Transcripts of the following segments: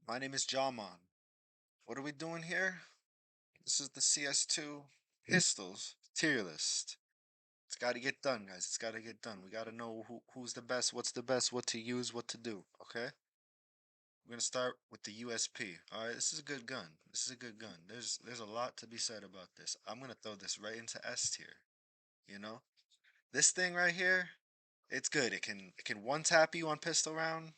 My name is Jaman. What are we doing here? This is the CS2 Pistols tier list. It's got to get done, guys. It's got to get done. We got to know who's the best, what to use, what to do. Okay? We're gonna start with the USP. All right, this is a good gun. This is a good gun. There's a lot to be said about this. I'm gonna throw this right into S tier. You know, this thing right here, it's good. It can one tap you on pistol round.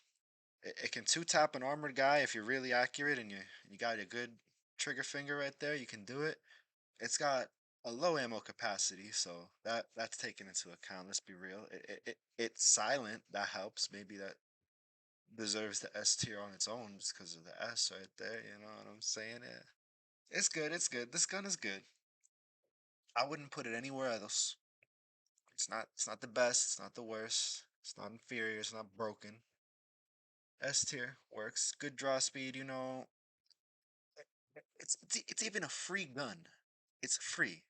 It can two tap an armored guy if you're really accurate and you got a good trigger finger right there. You can do it. It's got a low ammo capacity, so that's taken into account. Let's be real. It's silent. That helps. Maybe that deserves the S tier on its own just because of the S right there. You know what I'm saying? Yeah. It's good. It's good. This gun is good. I wouldn't put it anywhere else. It's not. It's not the best. It's not the worst. It's not inferior. It's not broken. S tier works. Good draw speed. It's even a free gun. It's free.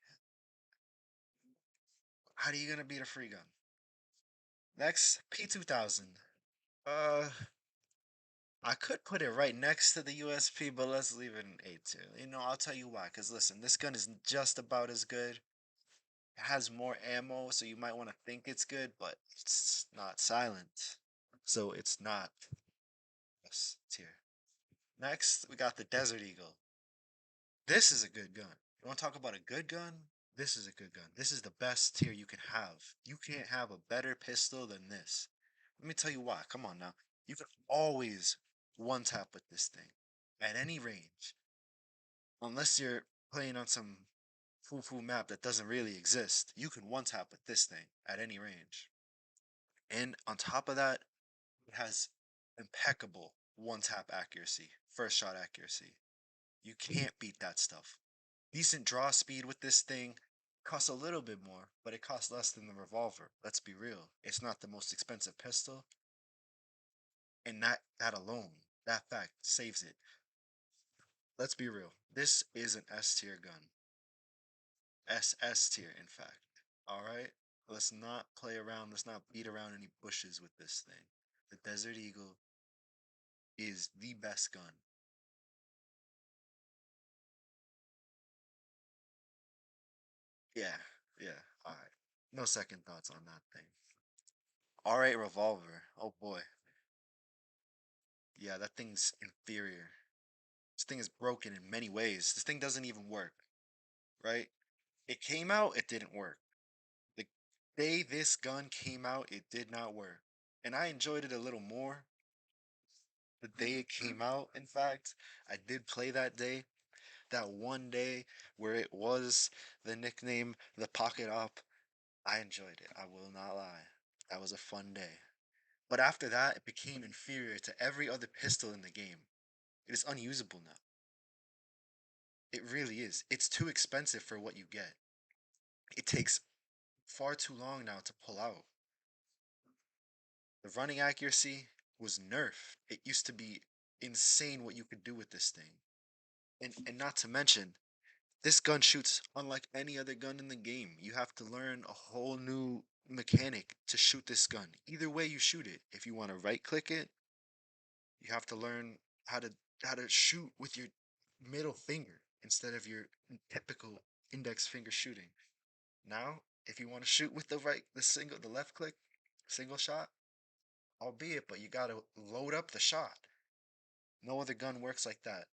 How are you gonna beat a free gun? Next, P2000. Uh, I could put it right next to the USP, but let's leave it in A2. I'll tell you why. Cause listen, this gun is just about as good. It has more ammo, so you might want to think it's good, but it's not silent. So it's not S tier. Next, we got the Desert Eagle. This is a good gun. You want to talk about a good gun? This is a good gun. This is the best tier you can have. You can't have a better pistol than this. Let me tell you why. Come on now. You can always one tap with this thing at any range. Unless you're playing on some foo map that doesn't really exist, you can one tap with this thing at any range. And on top of that, it has impeccable one tap accuracy, first shot accuracy. You can't beat that stuff. Decent draw speed with this thing. Costs a little bit more, but it costs less than the revolver. Let's be real. It's not the most expensive pistol, and that alone, that fact saves it. Let's be real. This is an S tier gun. SS tier, in fact. Alright? Let's not play around. Let's not beat around any bushes with this thing. The Desert Eagle is the best gun. Yeah, yeah. Alright. No second thoughts on that thing. Alright, revolver. Oh boy. Yeah, that thing's inferior. This thing is broken in many ways. This thing doesn't even work, right? It came out, it didn't work. The day this gun came out, it did not work. And I enjoyed it a little more the day it came out. In fact, I did play that day, that one day where it was the nickname the Pocket Op. I enjoyed it. I will not lie. That was a fun day. But after that, it became inferior to every other pistol in the game. It is unusable now. It really is. It's too expensive for what you get. It takes far too long now to pull out. The running accuracy was nerfed. It used to be insane what you could do with this thing. And not to mention, this gun shoots unlike any other gun in the game. You have to learn a whole new mechanic to shoot this gun. Either way you shoot it. If you want to right click it, you have to learn how to how to shoot with your middle finger instead of your typical index finger shooting. Now, if you want to shoot with the left click, single shot, albeit, but you gotta load up the shot. No other gun works like that.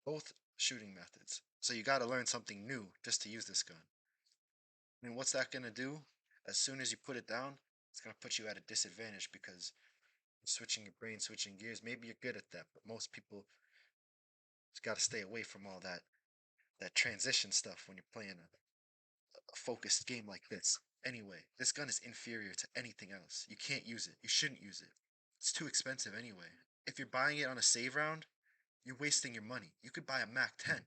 Both shooting methods. So you gotta learn something new just to use this gun. And what's that gonna do? As soon as you put it down, it's gonna put you at a disadvantage because you're switching your brain, switching gears. Maybe you're good at that, but most people just gotta stay away from all that transition stuff when you're playing a focused game like this. Anyway, this gun is inferior to anything else. You can't use it. You shouldn't use it. It's too expensive anyway. If you're buying it on a save round, you're wasting your money. You could buy a Mac 10.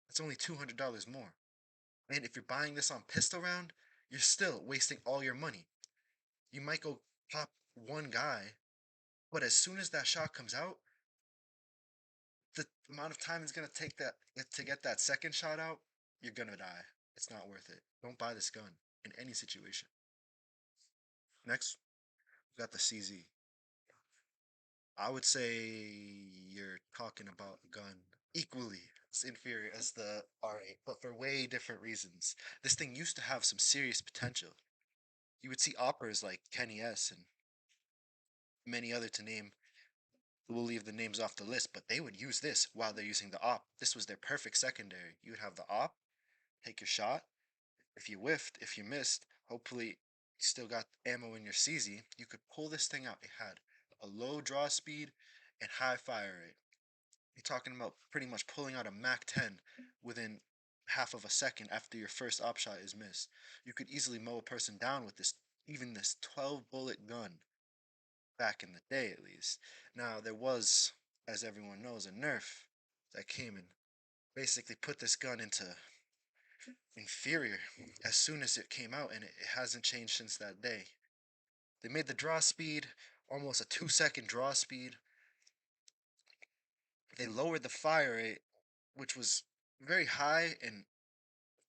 That's only $200 more. And if you're buying this on pistol round, you're still wasting all your money. You might go pop one guy, but as soon as that shot comes out, the amount of time it's gonna take that to get that second shot out, you're gonna die. It's not worth it. Don't buy this gun in any situation. Next, we got the CZ. I would say you're talking about a gun equally as inferior as the R8, but for way different reasons. This thing used to have some serious potential. You would see operas like Kenny S and many other to name. We'll leave the names off the list, but they would use this while they're using the op. This was their perfect secondary. You would have the op, take your shot. If you whiffed, if you missed, hopefully you still got ammo in your CZ. You could pull this thing out. It had a low draw speed and high fire rate. You're talking about pretty much pulling out a Mac 10 within half of a second after your first op shot is missed. You could easily mow a person down with this, even this 12 bullet gun back in the day at least. Now, there was, as everyone knows, a nerf that came and basically put this gun into inferior as soon as it came out, and it hasn't changed since that day. They made the draw speed almost a 2 second draw speed. They lowered the fire rate, which was very high, and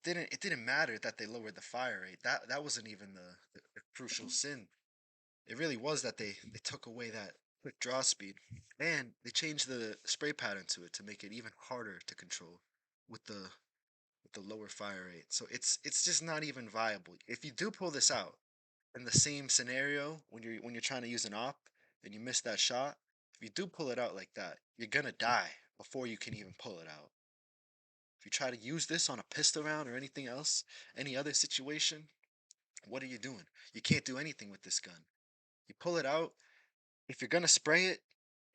it didn't matter that they lowered the fire rate. That wasn't even the crucial sin. It really was that they took away that quick draw speed, and they changed the spray pattern to it to make it even harder to control with the lower fire rate. So it's just not even viable. If you do pull this out in the same scenario when you're trying to use an op and you miss that shot, if you do pull it out like that, you're gonna die before you can even pull it out. If you try to use this on a pistol round or anything else, any other situation, what are you doing? You can't do anything with this gun. You pull it out, if you're gonna spray it,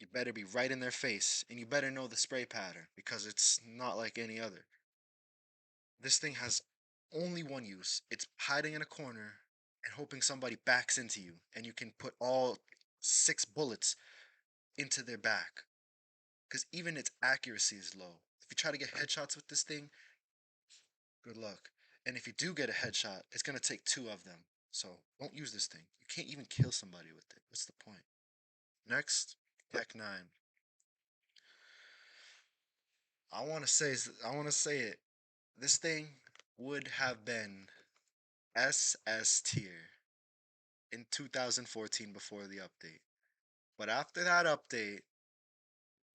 you better be right in their face, and you better know the spray pattern because it's not like any other. This thing has only one use. It's hiding in a corner and hoping somebody backs into you, and you can put all 6 bullets into their back. Because even its accuracy is low. If you try to get headshots with this thing, good luck. And if you do get a headshot, it's gonna take 2 of them. So don't use this thing. You can't even kill somebody with it. What's the point? Next, Tech 9. I want to say it. This thing would have been SS tier in 2014 before the update. But after that update,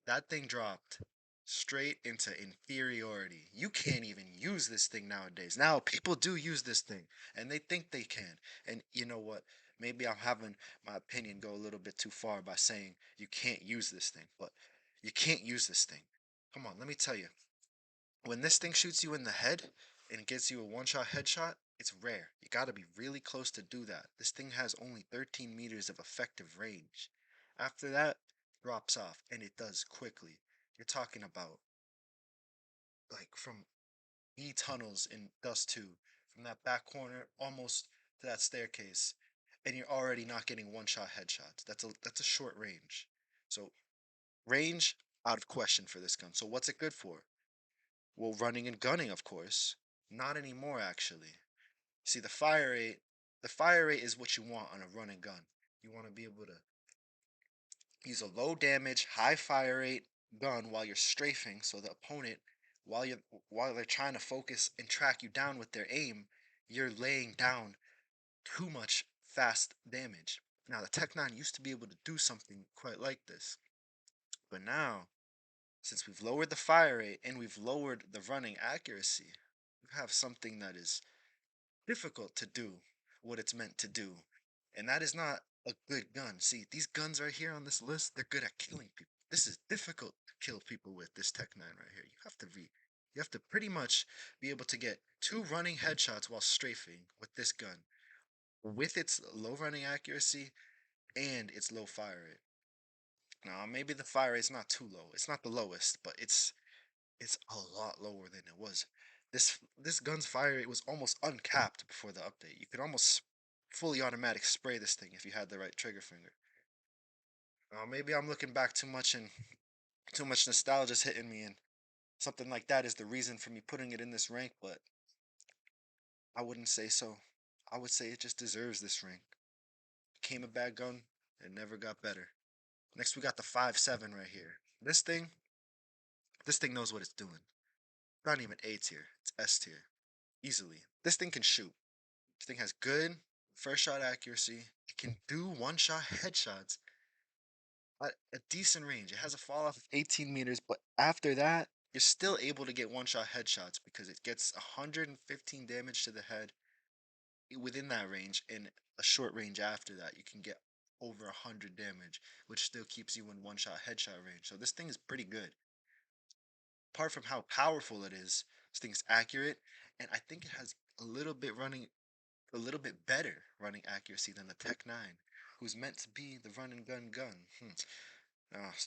that thing dropped straight into inferiority. You can't even use this thing nowadays. Now people do use this thing and they think they can. And you know what? Maybe I'm having my opinion go a little bit too far by saying you can't use this thing, but you can't use this thing. Come on, let me tell you. When this thing shoots you in the head and gets you a one-shot headshot, it's rare. You gotta be really close to do that. This thing has only 13 meters of effective range. After that, drops off, and it does quickly. You're talking about like from B tunnels in Dust 2, from that back corner almost to that staircase, and you're already not getting one-shot headshots. That's a short range. So range out of question for this gun. So what's it good for? Well, running and gunning, of course. Not anymore, actually. See, the fire rate is what you want on a run and gun. You want to be able to use a low damage, high fire rate gun while you're strafing, so the opponent, while you while they're trying to focus and track you down with their aim, you're laying down too much fast damage. Now, the Tech 9 used to be able to do something quite like this, but now, since we've lowered the fire rate and we've lowered the running accuracy, we have something that is difficult to do what it's meant to do. And that is not a good gun. See, these guns right here on this list, they're good at killing people. This is difficult to kill people with this Tech 9 right here. You have to pretty much be able to get 2 running headshots while strafing with this gun with its low running accuracy and its low fire rate. Now, maybe the fire rate's not too low. It's not the lowest, but it's a lot lower than it was. This gun's fire rate was almost uncapped before the update. You could almost fully automatic spray this thing if you had the right trigger finger. Maybe I'm looking back too much and too much nostalgia's hitting me, and something like that is the reason for me putting it in this rank. But I wouldn't say so. I would say it just deserves this rank. Became a bad gun, it never got better. Next, we got the 5.7 right here. This thing knows what it's doing. Not even A tier, it's S tier. Easily. This thing can shoot. This thing has good first shot accuracy. It can do one shot headshots. a decent range. It has a fall off of 18 meters, but after that, you're still able to get one-shot headshots because it gets 115 damage to the head within that range, and a short range after that, you can get over 100 damage, which still keeps you in one-shot headshot range. So this thing is pretty good. Apart from how powerful it is, this thing's accurate, and I think it has a little bit better running accuracy than the Tech 9, who's meant to be the run and gun gun.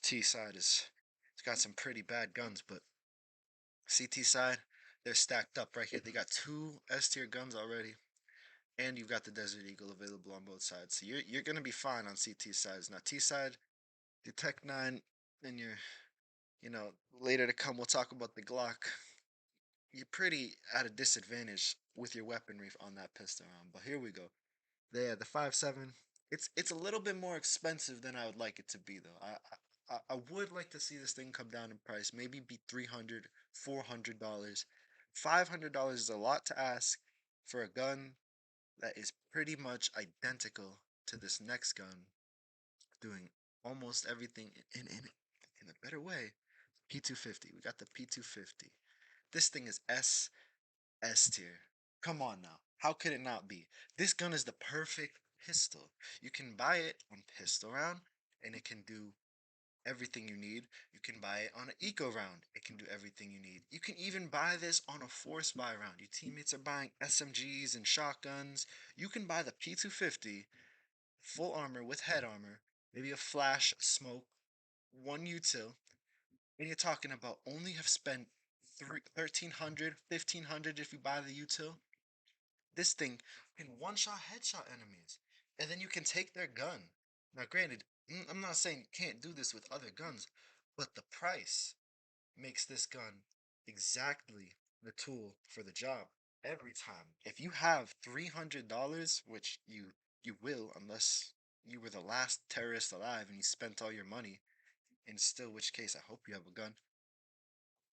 T side is it's got some pretty bad guns, but CT side, they're stacked up right here. They got two S tier guns already, and you've got the Desert Eagle available on both sides. So you're gonna be fine on CT sides. Now T side, the Tech 9, and later to come we'll talk about the Glock. You're pretty at a disadvantage with your weaponry on that pistol round. But here we go. Yeah, the 5.7. It's a little bit more expensive than I would like it to be though. I would like to see this thing come down in price, maybe be 300, $400. $500 is a lot to ask for a gun that is pretty much identical to this next gun, doing almost everything in a better way. P250. We got the P250. This thing is S tier. Come on now. How could it not be? This gun is the perfect pistol. You can buy it on pistol round and it can do everything you need. You can buy it on an eco round. It can do everything you need. You can even buy this on a force buy round. Your teammates are buying SMGs and shotguns. You can buy the P250 full armor with head armor, maybe a flash, smoke, one util, and you're talking about only have spent 1300, 1500 if you buy the util. This thing can one shot headshot enemies, and then you can take their gun. Now, granted, I'm not saying you can't do this with other guns, but the price makes this gun exactly the tool for the job every time. If you have $300, which you will, unless you were the last terrorist alive and you spent all your money, in still which case I hope you have a gun.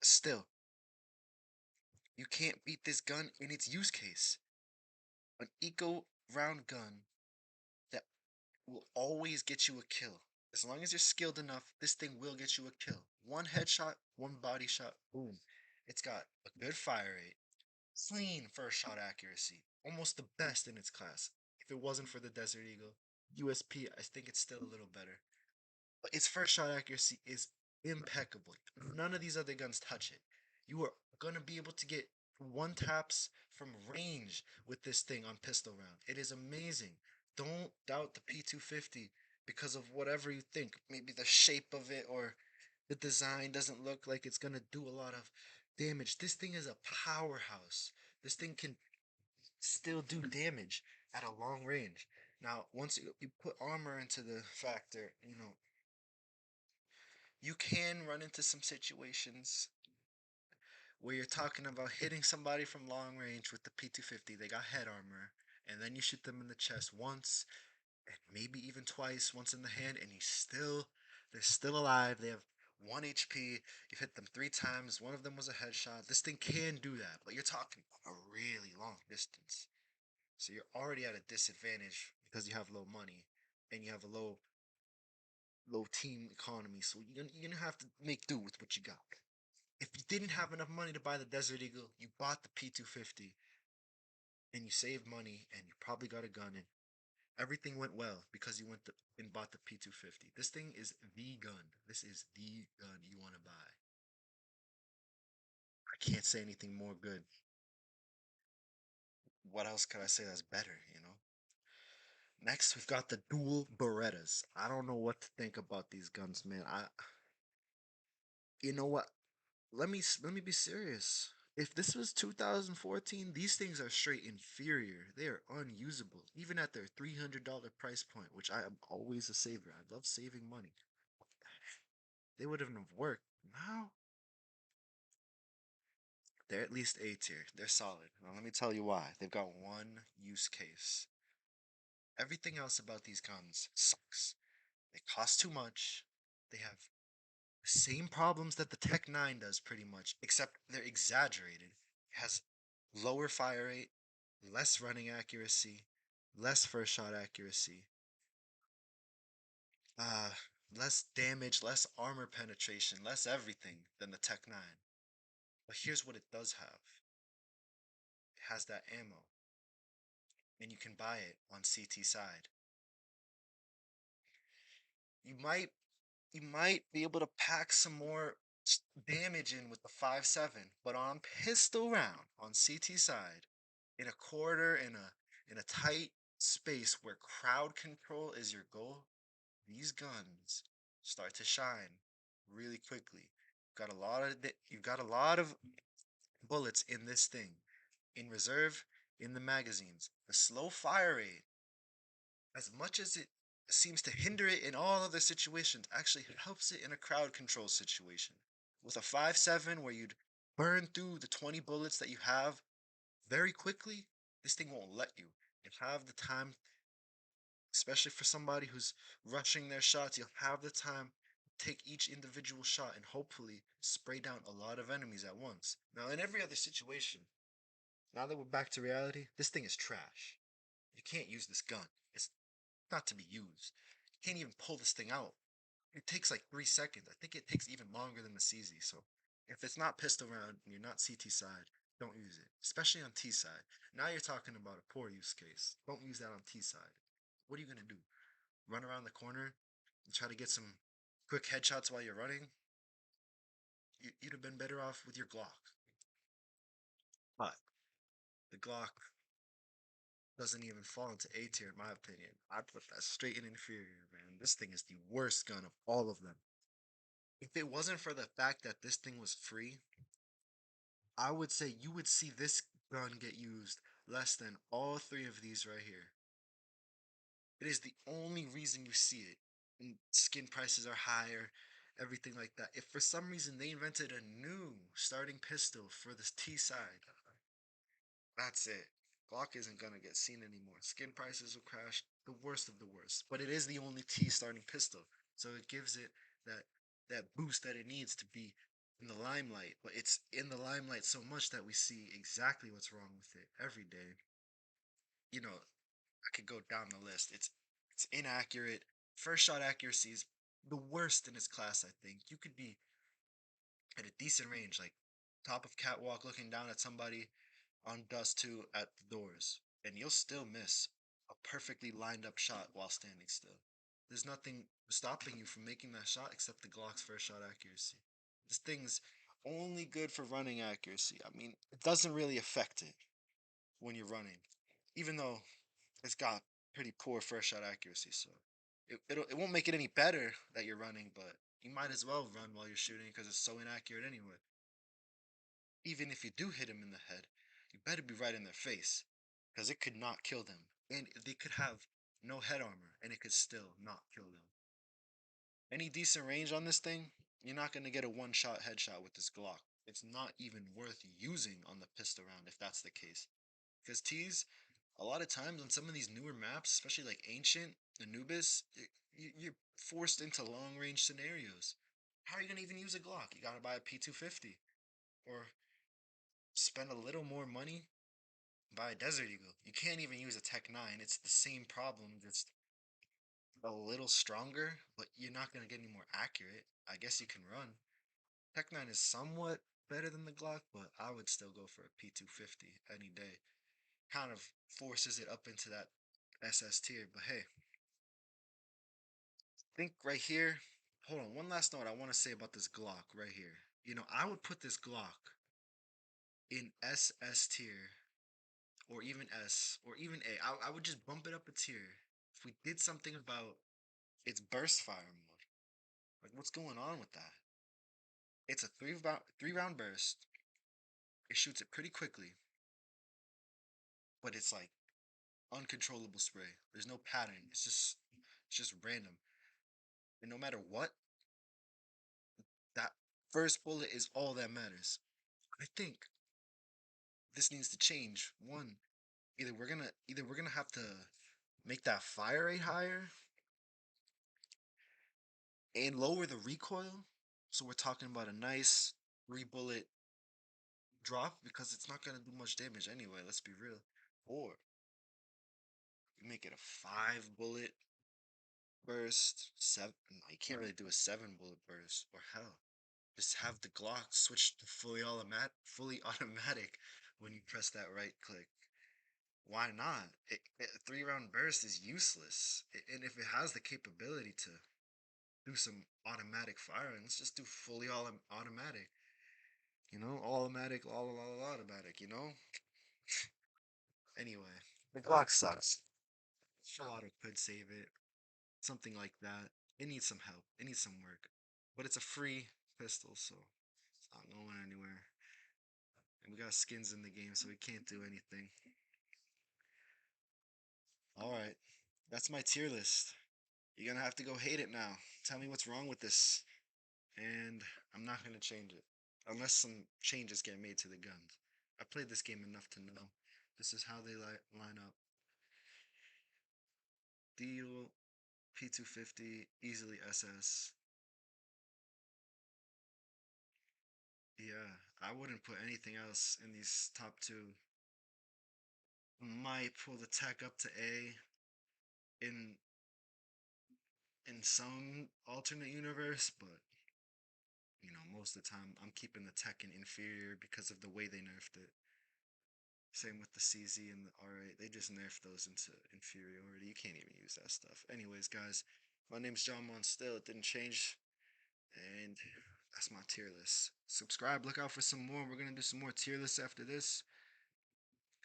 Still, you can't beat this gun in its use case. An eco round gun that will always get you a kill. As long as you're skilled enough, this thing will get you a kill. One headshot, one body shot, boom. It's got a good fire rate, clean first shot accuracy, almost the best in its class. If it wasn't for the Desert Eagle, USP, I think it's still a little better. But its first shot accuracy is impeccable. None of these other guns touch it. You are gonna be able to get one taps from range with this thing on pistol round. It is amazing. Don't doubt the P250 because of whatever you think. Maybe the shape of it or the design doesn't look like it's gonna do a lot of damage. This thing is a powerhouse. This thing can still do damage at a long range. Now, once you put armor into the factor, you can run into some situations where you're talking about hitting somebody from long range with the P250. They got head armor, and then you shoot them in the chest once, and maybe even twice, once in the hand, and they're still alive. They have 1 HP. You've hit them 3 times. One of them was a headshot. This thing can do that, but you're talking a really long distance. So you're already at a disadvantage because you have low money and you have a low team economy. So you're gonna have to make do with what you got. If you didn't have enough money to buy the Desert Eagle, you bought the P250 and you saved money and you probably got a gun and everything went well because you went and bought the P250. This thing is the gun. This is the gun you want to buy. I can't say anything more good. What else could I say that's better? Next, we've got the dual Berettas. I don't know what to think about these guns, man. You know what? Let me be serious. If this was 2014, these things are straight inferior. They are unusable, even at their $300 price point, which I am always a saver. I love saving money. They wouldn't have worked. Now they're at least A tier. They're solid. Now let me tell you why. They've got one use case. Everything else about these guns sucks. They cost too much. They have the same problems that the Tech 9 does pretty much, except they're exaggerated. It has lower fire rate, less running accuracy, less first shot accuracy. less damage, less armor penetration, less everything than the Tech 9. But here's what it does have. It has that ammo, and you can buy it on CT side. You might you might be able to pack some more damage in with the 5.7, but on pistol round on CT side, in a corridor, in a tight space where crowd control is your goal, these guns start to shine really quickly. You've got a lot of bullets in this thing, in reserve, in the magazines. The slow fire rate, as much as it seems to hinder it in all other situations, actually helps it in a crowd control situation. With a 5.7 where you'd burn through the 20 bullets that you have very quickly, this thing won't let you. You'll have the time, especially for somebody who's rushing their shots, you'll have the time to take each individual shot and hopefully spray down a lot of enemies at once. Now, in every other situation, now that we're back to reality, this thing is trash. You can't use this gun. It's not to be used. You can't even pull this thing out. It takes like 3 seconds. I think it takes even longer than the CZ. So if it's not pistol round and you're not CT side, don't use it. Especially on T side. Now you're talking about a poor use case. Don't use that on T side. What are you gonna do? Run around the corner and try to get some quick headshots while you're running? You'd have been better off with your Glock. But the Glock doesn't even fall into A tier in my opinion. I'd put that straight in inferior, man. This thing is the worst gun of all of them. If it wasn't for the fact that this thing was free, I would say you would see this gun get used less than all three of these right here. It is the only reason you see it. And skin prices are higher, everything like that. If for some reason they invented a new starting pistol for this T side, that's it. Glock isn't gonna get seen anymore. Skin prices will crash, the worst of the worst. But it is the only T starting pistol, so it gives it that boost that it needs to be in the limelight. But it's in the limelight so much that we see exactly what's wrong with it every day. I could go down the list. It's inaccurate. First shot accuracy is the worst in its class. I think you could be at a decent range, like top of catwalk, looking down at somebody on dust 2 at the doors, and you'll still miss a perfectly lined up shot while standing still. There's nothing stopping you from making that shot except the Glock's first shot accuracy. This thing's only good for running accuracy. I mean, it doesn't really affect it when you're running, even though it's got pretty poor first shot accuracy. So it won't make it any better that you're running, but you might as well run while you're shooting because it's so inaccurate anyway. Even if you do hit him in the head, you better be right in their face, because it could not kill them. And they could have no head armor, and it could still not kill them. Any decent range on this thing, you're not going to get a one-shot headshot with this Glock. It's not even worth using on the pistol round if that's the case. Because T's, a lot of times on some of these newer maps, especially like Ancient, Anubis, you're forced into long-range scenarios. How are you going to even use a Glock? You got to buy a P250. Or spend a little more money, buy a Desert Eagle. You can't even use a Tech 9. It's the same problem, just a little stronger, but you're not going to get any more accurate. I guess you can run. Tech 9 is somewhat better than the Glock, but I would still go for a P250 any day. Kind of forces it up into that SS tier, but hey, think right here. Hold on, one last note I want to say about this Glock right here. I would put this Glock in SS tier or even S or even A. I would just bump it up a tier if we did something about its burst fire mode. Like, what's going on with that? It's a three round burst. It shoots it pretty quickly, but it's like uncontrollable spray. There's no pattern. It's just random. And no matter what, that first bullet is all that matters. I think this needs to change. One, either we're gonna have to make that fire rate higher and lower the recoil. So we're talking about a nice 3 bullet drop because it's not gonna do much damage anyway, let's be real. Or you make it a 5 bullet burst, seven. No, you can't really do a seven bullet burst, or hell, just have the Glock switch to fully automatic when you press that right click. Why not? A 3 round burst is useless, and if it has the capability to do some automatic firing, let's just do fully all automatic. Automatic, all automatic. Anyway, the Glock sucks. Full auto could save it, something like that. It needs some help. It needs some work, but it's a free pistol, so it's not going anywhere. And we got skins in the game, so we can't do anything. All right, that's my tier list. You're gonna have to go hate it now. Tell me what's wrong with this, and I'm not gonna change it unless some changes get made to the guns. I played this game enough to know this is how they line up. Deal P250 easily SS. Yeah, I wouldn't put anything else in these top two. Might pull the tech up to A in some alternate universe, but most of the time I'm keeping the tech in inferior because of the way they nerfed it. Same with the CZ and the R8. They just nerfed those into inferiority. You can't even use that stuff. Anyways, guys, my name's John Monstill. It didn't change, and that's my tier list. Subscribe. Look out for some more. We're gonna do some more tier lists after this,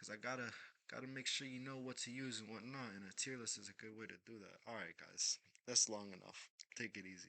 cause I gotta make sure you know what to use and what not. And a tier list is a good way to do that. All right, guys, that's long enough. Take it easy.